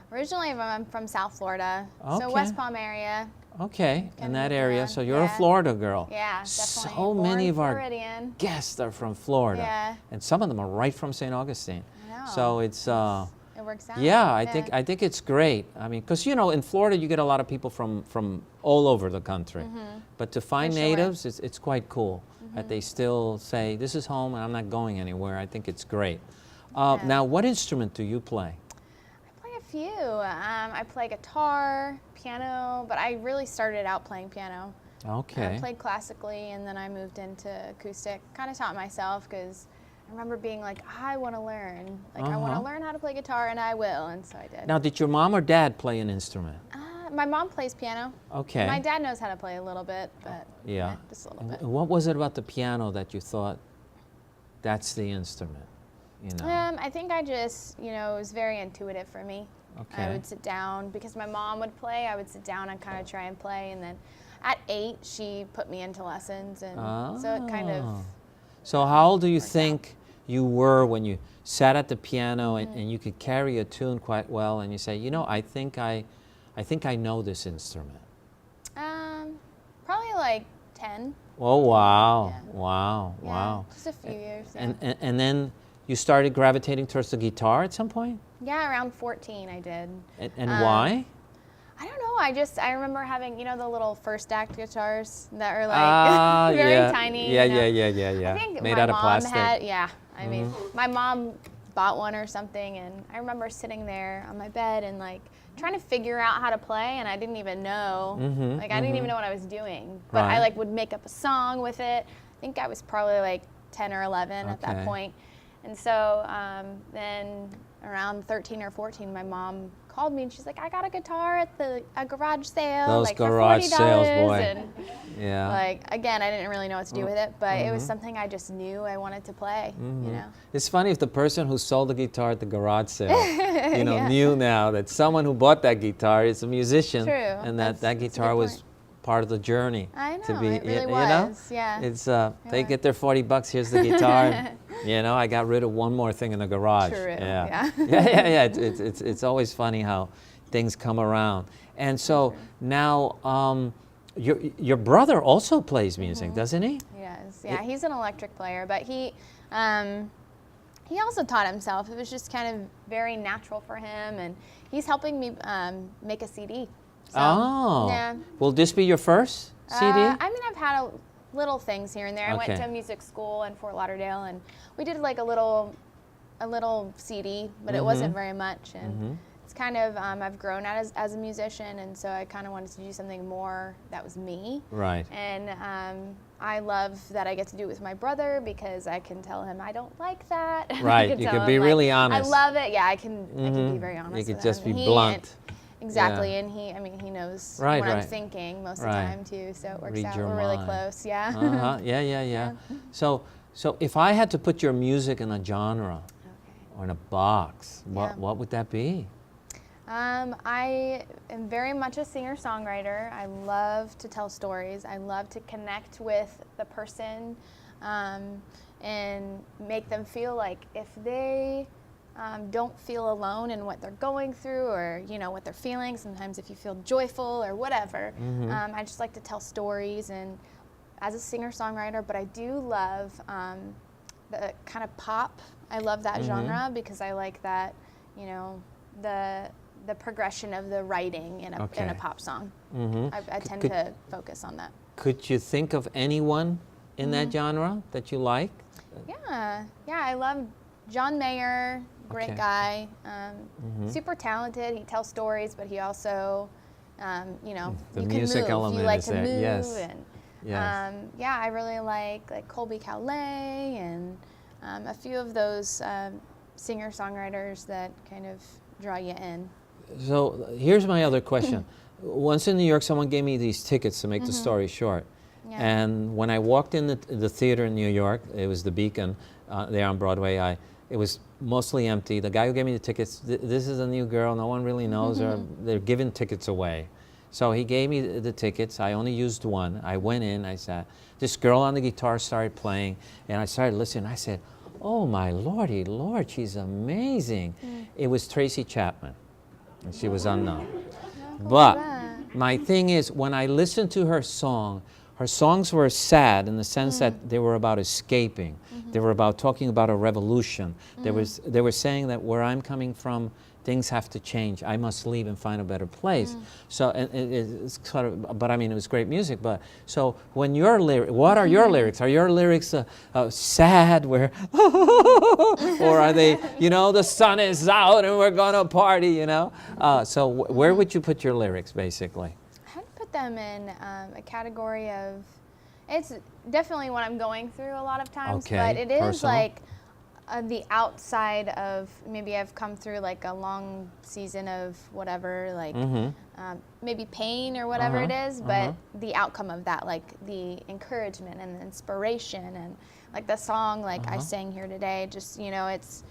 Originally, I'm from South Florida, so West Palm area. Okay, in that area. So you're a Florida girl. Yeah, definitely. So many of our Floridian. guests are from Florida. Yeah. And some of them are right from St. Augustine. I know. So it's... it works out. Yeah, I think it's great. I mean, because in Florida you get a lot of people from all over the country, but to find natives, it's quite cool that they still say this is home and I'm not going anywhere. I think it's great. Now, what instrument do you play? I play a few. I play guitar, piano, but I really started out playing piano. Okay. I played classically, and then I moved into acoustic. Kind of taught myself because I remember being like, I want to learn. Like, I want to learn how to play guitar, and I will, and so I did. Now, did your mom or dad play an instrument? My mom plays piano. Okay. My dad knows how to play a little bit, but yeah, just a little bit. What was it about the piano that you thought, that's the instrument? You know? I think I just, it was very intuitive for me. Okay. I would sit down, because my mom would play, I would sit down and kind of try and play, and then at 8, she put me into lessons, and so it kind of... So how old do you think you were when you sat at the piano and you could carry a tune quite well, and you say, I think I know this instrument? Probably like 10. Oh, wow. Yeah. Wow. Yeah, Wow. just a few years. Yeah. And then you started gravitating towards the guitar at some point? Yeah, around 14 I did. And why? I don't know. I remember having, the little first act guitars that are like very tiny. Yeah, I think made my out of mom plastic. I mean, my mom bought one or something, and I remember sitting there on my bed and like trying to figure out how to play, and I didn't even know. I didn't even know what I was doing. But I like would make up a song with it. I think I was probably like 10 or 11 at that point. And so then around 13 or 14, my mom called me and she's like, I got a guitar at a garage sale. Those like garage for $40. sales, boy. And yeah. like, again, I didn't really know what to do with it, but it was something I just knew I wanted to play, It's funny if the person who sold the guitar at the garage sale, knew now that someone who bought that guitar is a musician. True. And that guitar was part of the journey. I know, to be, it really you was, know? yeah. It's, they get their $40, here's the guitar. I got rid of one more thing in the garage. True, yeah. Yeah. It's always funny how things come around. And so now, your brother also plays music, doesn't he? He does. Yeah, he's an electric player, but he also taught himself. It was just kind of very natural for him, and he's helping me make a CD. So, yeah. Will this be your first CD? I mean, I've had little things here and there. I went Okay. to music school in Fort Lauderdale, and we did like a little CD, but it wasn't very much. And it's kind of, I've grown out as a musician, and so I kind of wanted to do something more that was me. Right. And I love that I get to do it with my brother, because I can tell him I don't like that. Right, you can be really honest. I love it. Yeah, I can be very honest. You can with just him. be And blunt. Exactly, Yeah. and he knows Right, what I'm right. thinking most Right. of the time too, so it works Read out. your We're really mind. close, yeah. Yeah. So if I had to put your music in a genre or in a box, what would that be? I am very much a singer-songwriter. I love to tell stories. I love to connect with the person and make them feel like if they don't feel alone in what they're going through, or what they're feeling. Sometimes if you feel joyful or whatever, I just like to tell stories, and as a singer-songwriter. But I do love the kind of pop. I love that genre, because I like that, the progression of the writing in a pop song. I tend to focus on that. Could you think of anyone in that genre that you like? Yeah, I love John Mayer. Great guy, super talented. He tells stories, but he also, The you music can move. element You like is to there. move, Yes. and Yes. I really like Colby Calais and a few of those singer-songwriters that kind of draw you in. So here's my other question. Once in New York, someone gave me these tickets, to make the story short. Yeah. And when I walked in the theater in New York, it was the Beacon there on Broadway, it was mostly empty. The guy who gave me the tickets, this is a new girl, no one really knows her. They're giving tickets away. So he gave me the tickets. I only used one. I went in, I sat. This girl on the guitar started playing, and I started listening. I said, oh my lordy lord, she's amazing. It was Tracy Chapman, and she was unknown. But my thing is, when I listened to her songs were sad in the sense that they were about escaping. They were about talking about a revolution. They were saying that where I'm coming from things have to change. I must leave and find a better place. So and it's sort of, but I mean, it was great music. But so when your lyrics, what are your lyrics? Are your lyrics sad, where, or are they, you know, the sun is out and we're gonna party, you know? So where would you put your lyrics, basically? I'd put them in a category of, it's definitely what I'm going through a lot of times, but it is personal. Like the outside of, maybe I've come through like a long season of whatever, like maybe pain or whatever it is, but the outcome of that, like the encouragement and the inspiration, and like the song like I sang here today, just, you know, it's,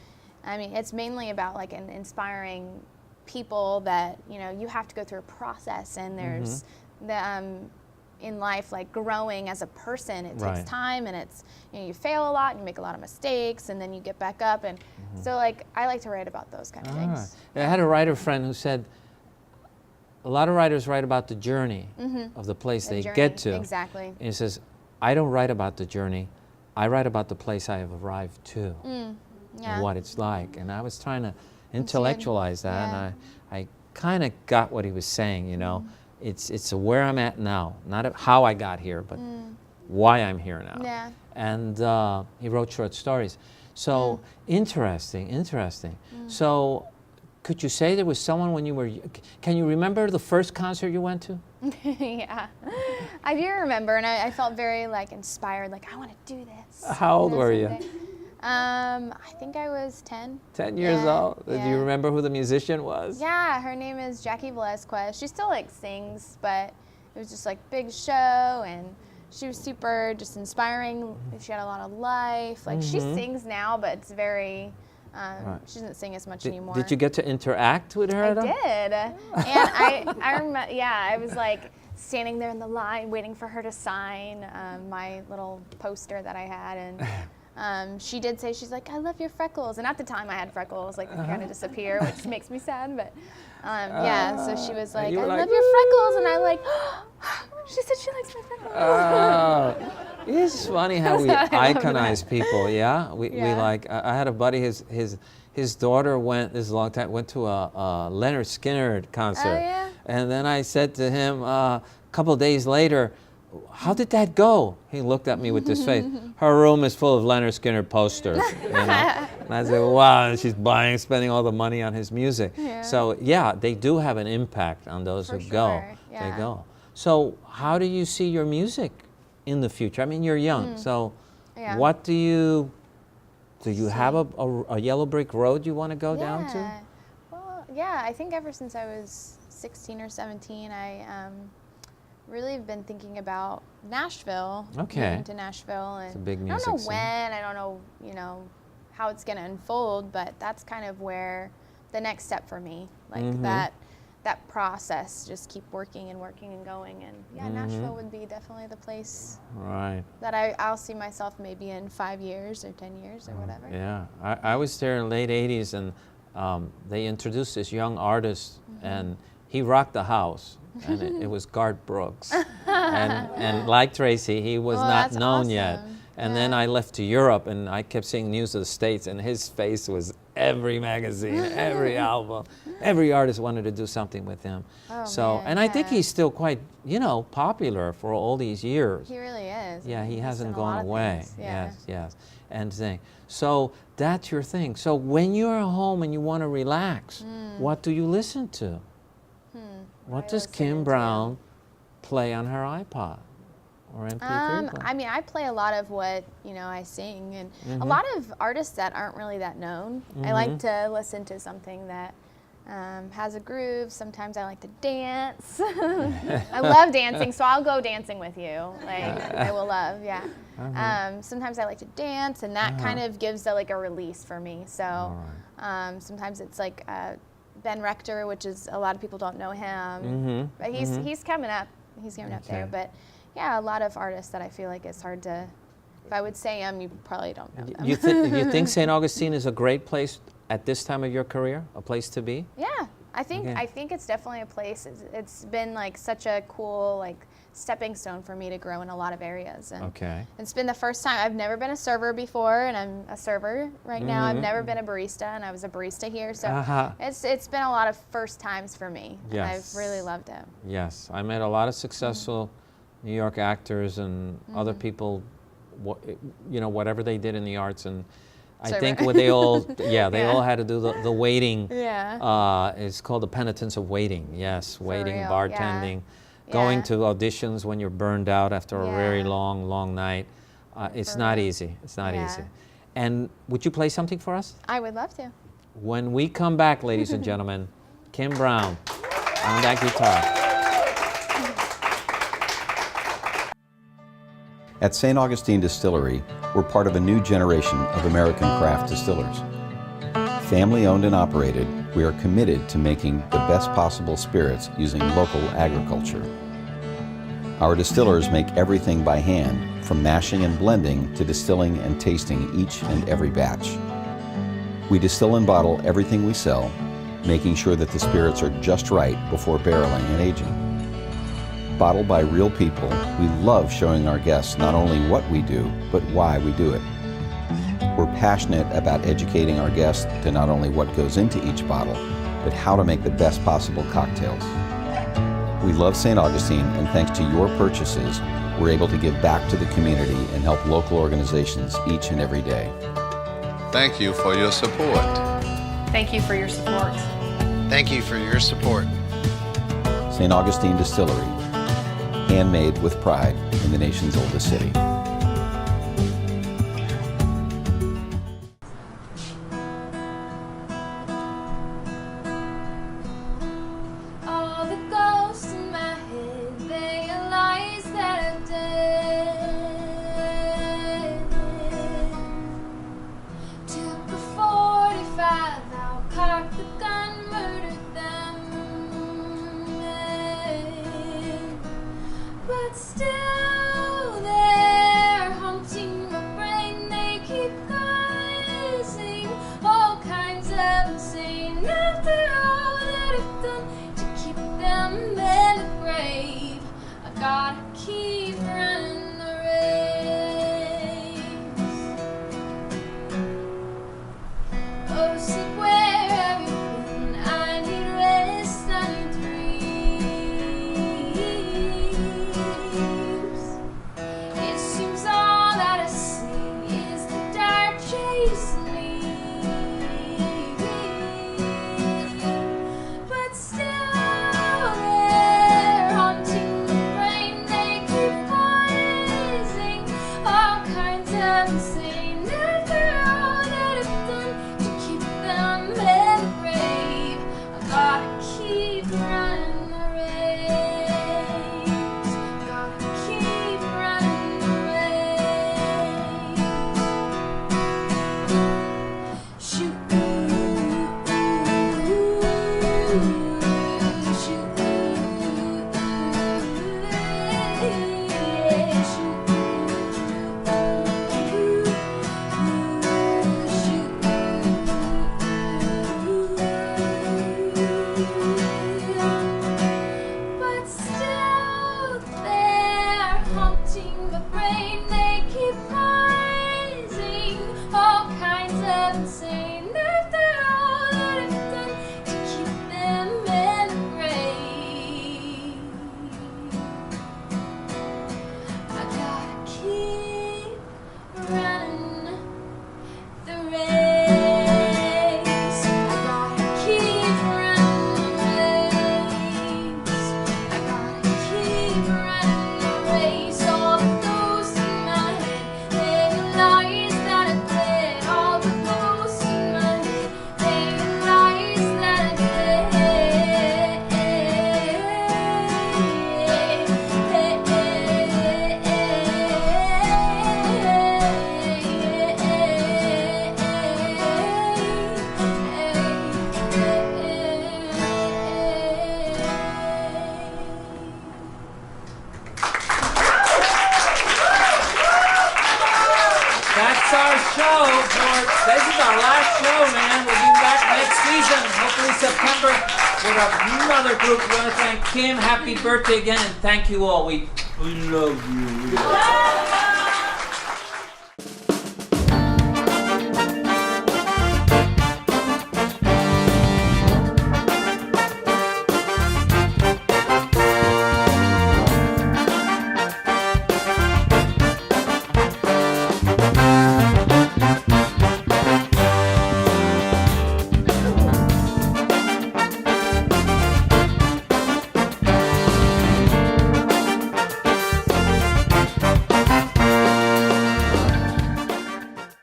I mean, it's mainly about like an inspiring people that, you know, you have to go through a process, and there's the in life, like growing as a person, it takes time, and it's, you know, you fail a lot and you make a lot of mistakes, and then you get back up, and so like I like to write about those kind of things. I had a writer friend who said a lot of writers write about the journey of the place they get to. Exactly. And he says, I don't write about the journey, I write about the place I have arrived to and what it's like. And I was trying to intellectualize that, and I kind of got what he was saying, you know. It's where I'm at now, not how I got here, but why I'm here now. Yeah. And he wrote short stories. So interesting. So could you say there was someone when you were, can you remember the first concert you went to? Yeah, I do remember, and I felt very like inspired, like I want to do this. How old were you? I think I was 10. 10 years old? Do you remember who the musician was? Yeah, her name is Jackie Velazquez. She still like sings, but it was just like big show, and she was super just inspiring. She had a lot of life. Like she sings now, but it's very, she doesn't sing as much anymore. Did you get to interact with her at all? I did. And I remember, I was like standing there in the line waiting for her to sign my little poster that I had, and she did say, she's like, I love your freckles. And at the time I had freckles, like they kind of disappear, which makes me sad. But so she was like, I love your freckles. And I like, she said she likes my freckles. It's funny how we iconize people, We like, I had a buddy, his daughter went, this is a long time, went to a Leonard Skinner concert. And then I said to him a couple of days later, how did that go? He looked at me with this face. Her room is full of Leonard Skinner posters. You know? And I said, wow, and she's spending all the money on his music. So yeah, they do have an impact on those who go. They go. So how do you see your music in the future? I mean, you're young, so what do you have a yellow brick road you want to go down to? Well, I think ever since I was 16 or 17, I really have been thinking about Nashville. Moving to Nashville, and it's a big music I don't know scene. when, I don't know, you know, how it's going to unfold, but that's kind of where the next step for me, like that process, just keep working and going, and Nashville would be definitely the place that I'll see myself maybe in 5 years or 10 years or whatever. Yeah, I was there in the late 80s, and they introduced this young artist, and he rocked the house. And it was Garth Brooks. and like Tracy, he was not known yet. And then I left to Europe, and I kept seeing news of the States, and his face was every magazine, every album. Every artist wanted to do something with him. And I think he's still quite, you know, popular for all these years. He really is. Yeah, he hasn't gone away. Yes. And so that's your thing. So when you're at home and you want to relax, what do you listen to? What does Kim Brown play on her iPod or MP3 player? I mean, I play a lot of what, you know, I sing, and a lot of artists that aren't really that known. I like to listen to something that has a groove. Sometimes I like to dance. I love dancing, so I'll go dancing with you. Like, I will love, sometimes I like to dance, and that kind of gives like a release for me. So sometimes it's like Ben Rector, which is, a lot of people don't know him, but he's coming up. He's coming up there. But a lot of artists that I feel like it's hard to, if I would say them, you probably don't know them. You think St. Augustine is a great place at this time of your career, a place to be? Yeah, I think it's definitely a place. It's been like such a cool like stepping stone for me to grow in a lot of areas. And Okay. it's been the first time. I've never been a server before, and I'm a server right now. I've never been a barista, and I was a barista here. So it's been a lot of first times for me. Yes. I've really loved it. Yes, I met a lot of successful New York actors and other people, whatever they did in the arts, and I think what they all, they all had to do the waiting. Yeah. It's called the penitence of waiting. Yes, waiting, real, bartending, yeah. going Yeah. to auditions when you're burned out after a very long night. It's For not real. easy. It's not Yeah. easy. And would you play something for us? I would love to. When we come back, ladies and gentlemen, Kim Brown on that guitar. At St. Augustine Distillery, we're part of a new generation of American craft distillers. Family owned and operated, we are committed to making the best possible spirits using local agriculture. Our distillers make everything by hand, from mashing and blending to distilling and tasting each and every batch. We distill and bottle everything we sell, making sure that the spirits are just right before barreling and aging. Bottled by real people, we love showing our guests not only what we do, but why we do it. We're passionate about educating our guests to not only what goes into each bottle, but how to make the best possible cocktails. We love St. Augustine, and thanks to your purchases, we're able to give back to the community and help local organizations each and every day. Thank you for your support. Thank you for your support. Thank you for your support. St. Augustine Distillery, handmade with pride in the nation's oldest city. All the ghosts in my head, they are lies that are dead. Took a 45 out, cocked the gun, murdered them. But still they're haunting my brain. They keep causing all kinds of insane. After all that I've done to keep them in the grave, I gotta keep running the race. Oh, sick, where have you been? I need rest, I need dreams. It seems all that I see is the dark chasing me. But still they're haunting the brain. They keep poisoning all kinds of insane. After all that I've done to keep them in the grave, I gotta keep running the race. Gotta keep running the race. Shoot, but still they're haunting the brain. They keep poisoning all kinds of insane. After all that I've done to keep them in the grave, I gotta keep running the race. I gotta keep running the race. I gotta keep running the race. All the ghosts in my head, they are lies that are dead. All the ghosts in my head, they are lies that are That's our show. This is our last show, man. We'll be back next season, hopefully September, with another group. We want to thank Kim. Happy birthday again, and thank you all. We We love you.